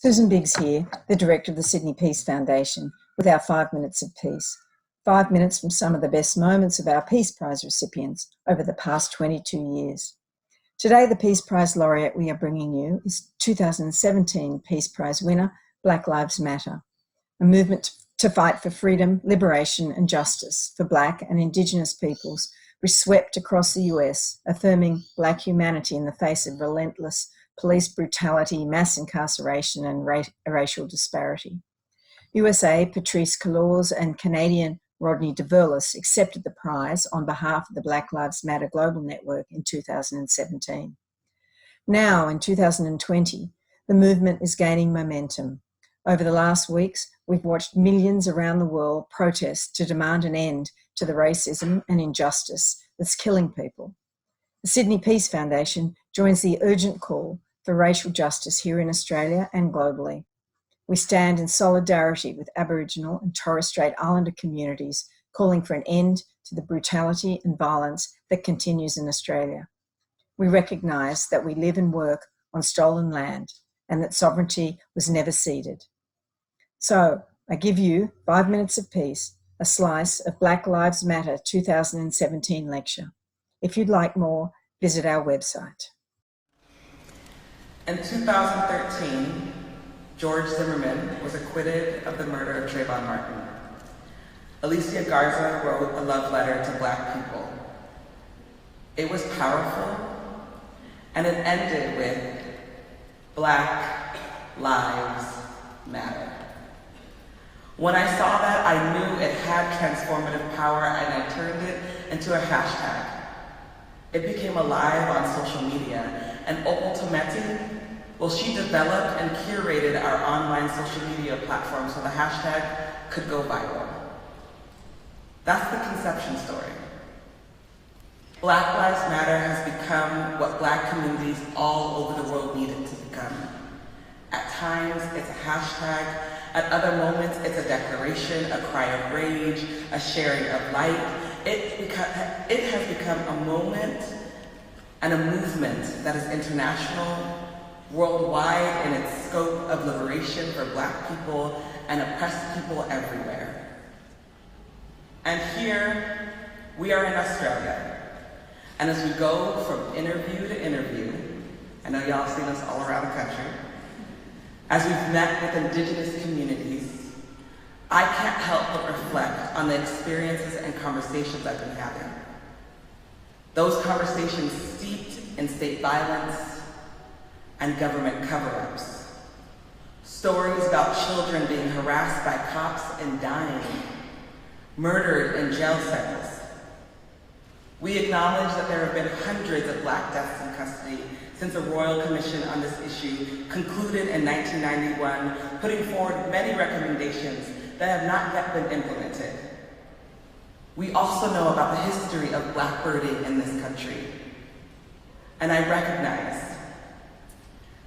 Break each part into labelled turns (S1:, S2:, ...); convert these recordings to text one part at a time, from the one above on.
S1: Susan Biggs here, the Director of the Sydney Peace Foundation, with our 5 minutes of peace. 5 minutes from some of the best moments of our Peace Prize recipients over the past 22 years. Today, the Peace Prize laureate we are bringing you is 2017 Peace Prize winner, Black Lives Matter, a movement to fight for freedom, liberation and justice for Black and Indigenous peoples, which swept across the US, affirming Black humanity in the face of relentless police brutality, mass incarceration and racial disparity. USA Patrice Cullors and Canadian Rodney DeVerlis accepted the prize on behalf of the Black Lives Matter Global Network in 2017. Now, in 2020, the movement is gaining momentum. Over the last weeks, we've watched millions around the world protest to demand an end to the racism and injustice that's killing people. The Sydney Peace Foundation joins the urgent call for racial justice here in Australia and globally. We stand in solidarity with Aboriginal and Torres Strait Islander communities, calling for an end to the brutality and violence that continues in Australia. We recognise that we live and work on stolen land and that sovereignty was never ceded. So, I give you 5 minutes of peace, a slice of Black Lives Matter 2017 lecture. If you'd like more, visit our website.
S2: In 2013, George Zimmerman was acquitted of the murder of Trayvon Martin. Alicia Garza wrote a love letter to Black people. It was powerful, and it ended with Black Lives Matter. When I saw that, I knew it had transformative power, and I turned it into a hashtag. It became alive on social media, and Opal Tometi, well, she developed and curated our online social media platform so the hashtag could go viral. That's the conception story. Black Lives Matter has become what Black communities all over the world need it to become. At times, it's a hashtag. At other moments, it's a declaration, a cry of rage, a sharing of light. It has become a moment and a movement that is international, worldwide in its scope of liberation for Black people and oppressed people everywhere. And here, we are in Australia. And as we go from interview to interview, I know y'all have seen us all around the country, as we've met with Indigenous communities, I can't help but reflect on the experiences and conversations I've been having. Those conversations steeped in state violence and government cover-ups. Stories about children being harassed by cops and dying, murdered in jail cells. We acknowledge that there have been hundreds of Black deaths in custody since a royal commission on this issue concluded in 1991, putting forward many recommendations that have not yet been implemented. We also know about the history of blackbirding in this country. And I recognize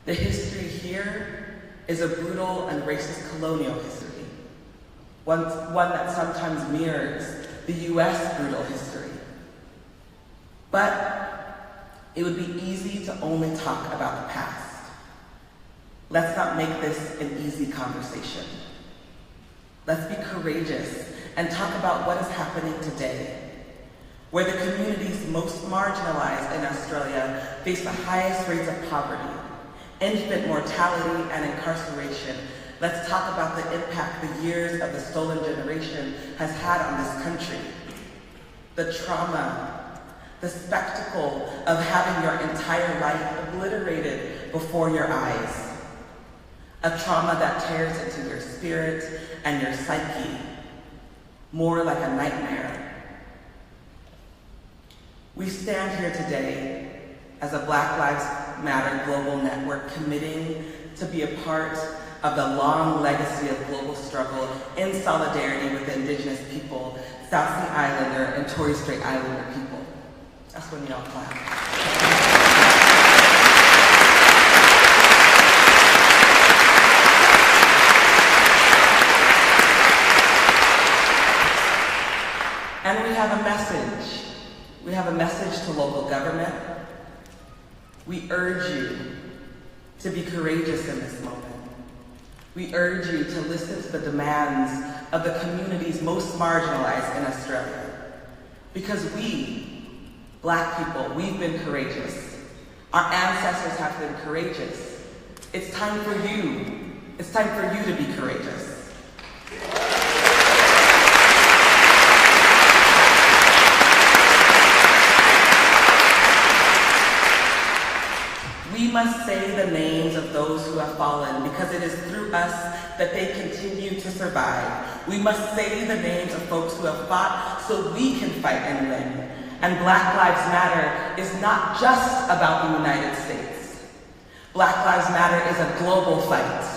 S2: the history here is a brutal and racist colonial history, one that sometimes mirrors the US brutal history. But it would be easy to only talk about the past. Let's not make this an easy conversation. Let's be courageous and talk about what is happening today, where the communities most marginalized in Australia face the highest rates of poverty, infant mortality and incarceration. Let's talk about the impact the years of the stolen generation has had on this country. The trauma, the spectacle of having your entire life obliterated before your eyes. A trauma that tears into your spirit and your psyche, more like a nightmare. We stand here today as a Black Lives Matter global network committing to be a part of the long legacy of global struggle in solidarity with the Indigenous people, South Sea Islander and Torres Strait Islander people. That's when y'all clap. And we have a message. We have a message to local government. We urge you to be courageous in this moment. We urge you to listen to the demands of the communities most marginalized in Australia. Because we, Black people, we've been courageous. Our ancestors have been courageous. It's time for you. It's time for you to be courageous. We must say the names of those who have fallen because it is through us that they continue to survive. We must say the names of folks who have fought so we can fight and win. And Black Lives Matter is not just about the United States. Black Lives Matter is a global fight.